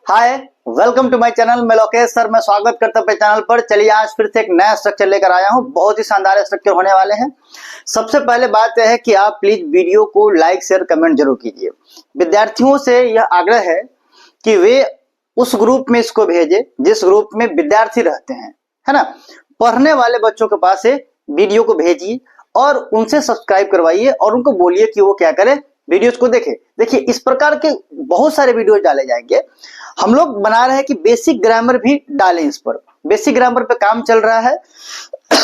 Hi, welcome to my channel. मैं Lokesh sir, मैं स्वागत करता हूं अपने चैनल पर। चलिए आज फिर से एक नया स्ट्रक्चर लेकर आया हूं। बहुत ही शानदार स्ट्रक्चर होने वाले हैं। सबसे पहले बात यह है कि आप प्लीज वीडियो को लाइक शेयर कमेंट जरूर कीजिए। विद्यार्थियों से यह आग्रह है कि वे उस ग्रुप में इसको भेजें जिस ग्रुप में विद्यार्थी रहते हैं, है ना। पढ़ने वाले बच्चों के पास से वीडियो को भेजिए और उनसे सब्सक्राइब करवाइए और उनको बोलिए कि वो क्या करे, वीडियोस को देखे। देखिए इस प्रकार के बहुत सारे वीडियोस डाले जाएंगे। हम लोग बना रहे हैं कि बेसिक ग्रामर भी डालें। इस पर बेसिक ग्रामर पे काम चल रहा है।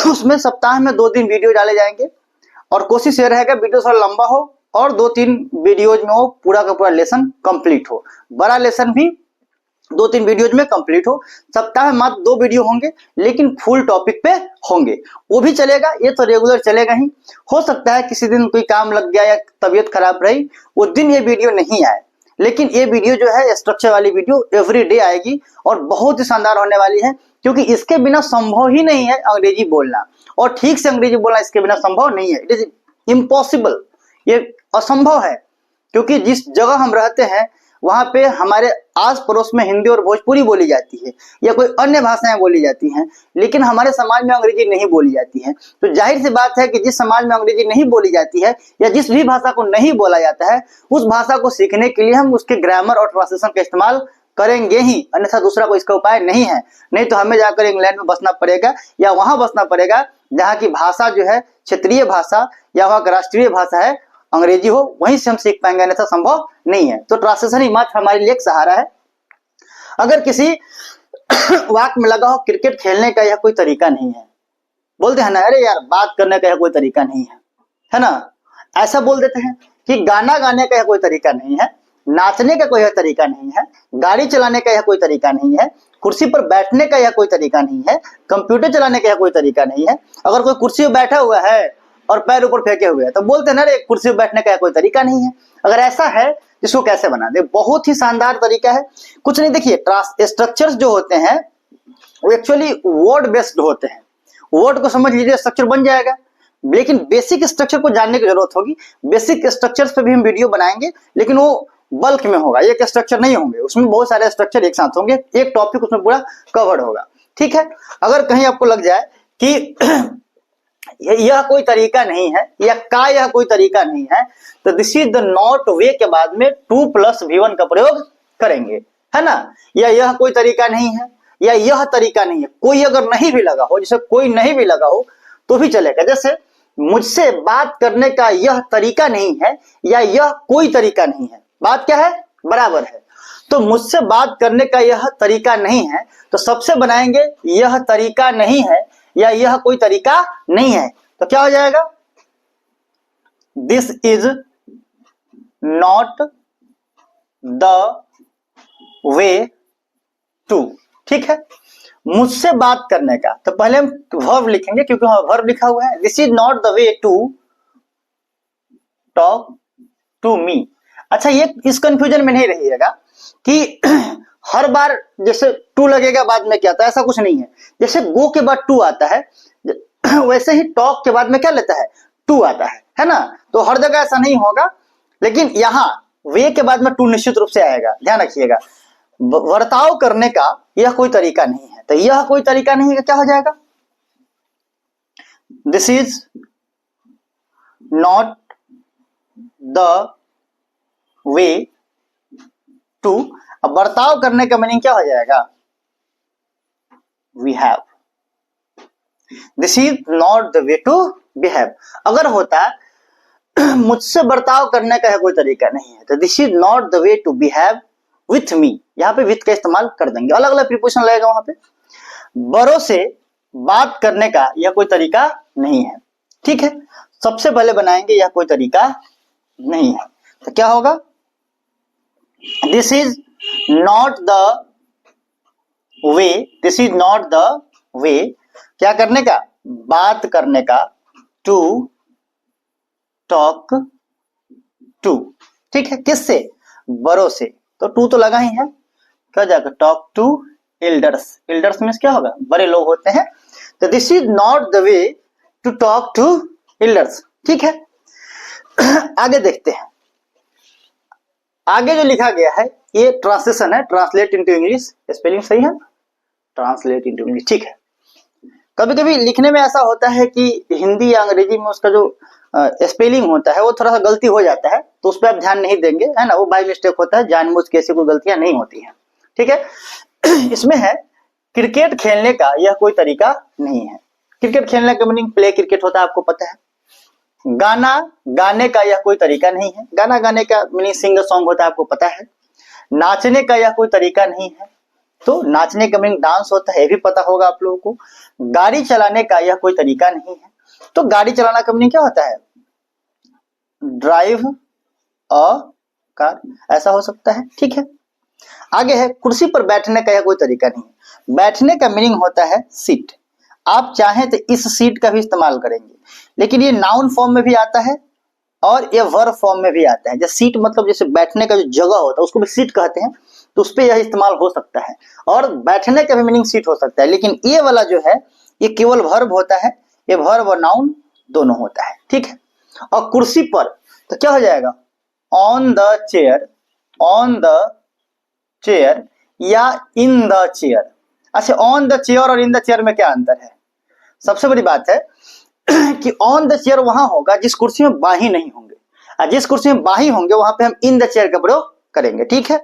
उसमें सप्ताह में 2 दिन वीडियो डाले जाएंगे और कोशिश ये रहेगा वीडियो थोड़ा लंबा हो और 2-3 वीडियोज में वो पूरा का पूरा लेसन कंप्लीट हो। बड़ा लेसन भी 2-3 वीडियोज में कंप्लीट हो। सप्ताह में मात्र 2 वीडियो होंगे लेकिन फुल टॉपिक पे होंगे, वो भी चलेगा। ये तो रेगुलर चलेगा ही। हो सकता है किसी दिन कोई काम लग गया या तबीयत खराब रही, उस दिन ये वीडियो नहीं आए, लेकिन ये वीडियो जो है स्ट्रक्चर वाली वीडियो एवरी डे आएगी और बहुत ही शानदार होने वाली है। क्योंकि इसके बिना संभव ही नहीं है अंग्रेजी बोलना, और ठीक से अंग्रेजी बोलना इसके बिना संभव नहीं है। इट इज इम्पॉसिबल, ये असंभव है। क्योंकि जिस जगह हम रहते हैं वहां पे हमारे आस पड़ोस में हिंदी और भोजपुरी बोली जाती है या कोई अन्य भाषाएं बोली जाती हैं, लेकिन हमारे समाज में अंग्रेजी नहीं बोली जाती है। तो जाहिर सी बात है कि जिस समाज में अंग्रेजी नहीं बोली जाती है या जिस भी भाषा को नहीं बोला जाता है, उस भाषा को सीखने के लिए हम उसके ग्रामर और ट्रांसलेशन का इस्तेमाल करेंगे ही, अन्यथा दूसरा कोई इसका उपाय नहीं है। नहीं तो हमें जाकर इंग्लैंड में बसना पड़ेगा या वहां बसना पड़ेगा जहाँ की भाषा जो है क्षेत्रीय भाषा या वहां का राष्ट्रीय भाषा है अंग्रेजी हो, वहीं से हम सीख पाएंगे, अन्यथा संभव नहीं है। तो ट्रांसलेशन ही मात्र हमारे लिए एक सहारा है। अगर किसी वाक्य में लगा हो क्रिकेट खेलने का यह कोई तरीका नहीं है, बोलते हैं ना, अरे यार बात करने का यह कोई तरीका नहीं है ना। ऐसा बोल देते हैं कि गाना गाने का यह कोई तरीका नहीं है, नाचने का कोई तरीका नहीं है, गाड़ी चलाने का यह कोई तरीका नहीं है, कुर्सी पर बैठने का यह कोई तरीका नहीं है, कंप्यूटर चलाने का यह कोई तरीका नहीं है। अगर कोई कुर्सी पर बैठा हुआ है और पैर ऊपर फेंके हुए हैं तो बोलते हैं ना, रे कुर्सी पर बैठने का कोई तरीका नहीं है। अगर ऐसा है इसको कैसे बना दे, बहुत ही शानदार तरीका है। कुछ नहीं, देखिए स्ट्रक्चर्स जो होते हैं वो एक्चुअली वर्ड बेस्ड होते हैं। वर्ड को समझ लीजिए स्ट्रक्चर बन जाएगा, लेकिन बेसिक स्ट्रक्चर को जानने की जरूरत होगी। बेसिक स्ट्रक्चर्स पे भी हम वीडियो बनाएंगे, लेकिन वो बल्क में होगा, एक स्ट्रक्चर नहीं होंगे, उसमें बहुत सारे स्ट्रक्चर एक साथ होंगे, एक टॉपिक उसमें पूरा कवर्ड होगा। ठीक है। अगर कहीं आपको लग जाए कि यह कोई तरीका नहीं है या यह कोई तरीका नहीं है, तो दिस इज द नॉट वे के बाद में 2+V1 का प्रयोग करेंगे, है ना। या यह कोई तरीका नहीं है या यह तरीका नहीं है, कोई अगर नहीं भी लगा हो, जैसे कोई नहीं भी लगा हो तो भी चलेगा। जैसे मुझसे बात करने का यह तरीका नहीं है या यह कोई तरीका नहीं है, बात क्या है, बराबर है। तो मुझसे बात करने का यह तरीका नहीं है तो सबसे बनाएंगे यह तरीका नहीं है या यह कोई तरीका नहीं है, तो क्या हो जाएगा, this is not the way to. ठीक है। मुझसे बात करने का, तो पहले हम वर्ब लिखेंगे क्योंकि वहां वर्ब लिखा हुआ है। This is not the way to talk to me. अच्छा, ये इस कंफ्यूजन में नहीं रहिएगा कि हर बार जैसे टू लगेगा बाद में क्या आता है, ऐसा कुछ नहीं है। जैसे गो के बाद टू आता है वैसे ही टॉक के बाद में क्या लेता है, टू आता है ना। तो हर जगह ऐसा नहीं होगा, लेकिन यहाँ वे के बाद में टू निश्चित रूप से आएगा, ध्यान रखिएगा। वर्ताव करने का यह कोई तरीका नहीं है, तो यह कोई तरीका नहीं है, क्या हो जाएगा, this is not the way to. अब बर्ताव करने का मीनिंग क्या हो जाएगा, we have. This is not the way to behave. अगर होता मुझसे बर्ताव करने का है कोई तरीका नहीं है, तो this is not the way to behave with me. यहाँ पे विथ का इस्तेमाल कर देंगे, अलग अलग प्रीपोजिशन लगेगा वहां पे। बड़ों से बात करने का यह कोई तरीका नहीं है। ठीक है। सबसे पहले बनाएंगे यह कोई तरीका नहीं है, तो क्या होगा, this is not the way, this is not the वे क्या करने का, बात करने का, टू टॉक टू। ठीक है। किससे, बड़ों से, तो टू तो लगा ही है, क्या जाएगा, talk to elders. Elders means क्या होगा, बड़े लोग होते हैं। तो this is not the way to talk to elders. ठीक है। आगे देखते हैं, आगे जो लिखा गया है ये ट्रांसलेशन है, ट्रांसलेट इनटू इंग्लिश, स्पेलिंग सही है, ट्रांसलेट इनटू इंग्लिश, ठीक है। कभी कभी लिखने में ऐसा होता है कि हिंदी या अंग्रेजी में उसका जो स्पेलिंग होता है वो थोड़ा सा गलती हो जाता है, तो उस पर आप ध्यान नहीं देंगे, है ना, वो बाय मिस्टेक होता है, जानबूझ के ऐसी कोई गलतियां नहीं होती हैं, ठीक है। इसमें है क्रिकेट खेलने का यह कोई तरीका नहीं है। क्रिकेट खेलने का मीनिंग प्ले क्रिकेट होता है, आपको पता है। गाना गाने का यह कोई तरीका नहीं है, गाना गाने का मीनिंग सिंगर सॉन्ग होता है, आपको पता है। नाचने का यह कोई तरीका नहीं है, तो नाचने का मीनिंग डांस होता है, ये भी पता होगा आप लोगों को। गाड़ी चलाने का यह कोई तरीका नहीं है, तो गाड़ी चलाना का मीनिंग क्या होता है, ड्राइव अ कार, ऐसा हो सकता है, ठीक है। आगे है कुर्सी पर बैठने का यह कोई तरीका नहीं है। बैठने का मीनिंग होता है सीट, आप चाहें तो इस सीट का भी इस्तेमाल करेंगे, लेकिन ये नाउन फॉर्म में भी आता है और ये वर्ब फॉर्म में भी आता है। जैसे सीट मतलब जैसे बैठने का जो जगह होता है उसको भी सीट कहते हैं, तो उस पर यह इस्तेमाल हो सकता है, और बैठने का भी मीनिंग सीट हो सकता है, लेकिन ये वाला जो है ये केवल वर्ब होता है, ये वर्ब और नाउन दोनों होता है, ठीक है। और कुर्सी पर तो क्या हो जाएगा, on the chair, on the chair या इन द चेयर। अच्छा, ऑन द चेयर और इन द चेयर में क्या अंतर है? सबसे बड़ी बात है कि ऑन द चेयर वहां होगा जिस कुर्सी में बाही नहीं होंगे, और जिस कुर्सी में बाही होंगे वहां पे हम इन द चेयर का प्रयोग करेंगे, ठीक है।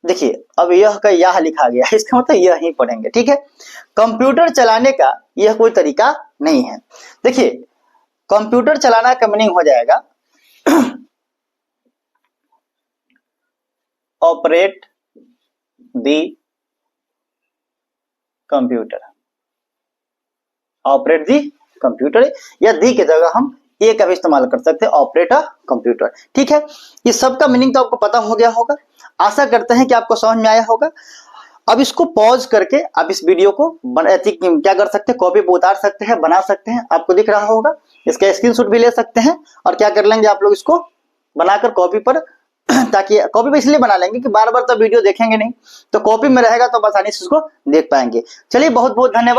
देखिए अब यह का यह लिखा गया है, इसका मतलब यह ही पढ़ेंगे, ठीक है। कंप्यूटर चलाने का यह कोई तरीका नहीं है। देखिए कंप्यूटर चलाना का मीनिंग हो जाएगा ऑपरेट दी कंप्यूटर, ऑपरेट दी कंप्यूटर, या दी की जगह हम ए का भी इस्तेमाल कर सकते हैं, ऑपरेट अ कंप्यूटर, ठीक है। ये सब का मीनिंग तो आपको पता हो गया होगा, आशा करते हैं कि आपको समझ में आया होगा। अब इसको पॉज करके आप इस वीडियो को क्या कर सकते हैं, कॉपी पे उतार सकते हैं, बना सकते हैं, आपको दिख रहा होगा, इसका स्क्रीनशॉट भी ले सकते हैं, और क्या कर लेंगे आप लोग इसको बनाकर कॉपी पर ताकि कॉपी पे इसलिए बना लेंगे कि बार बार तो वीडियो देखेंगे नहीं, तो कॉपी में रहेगा तो आसानी से इसको देख पाएंगे। चलिए बहुत बहुत धन्यवाद।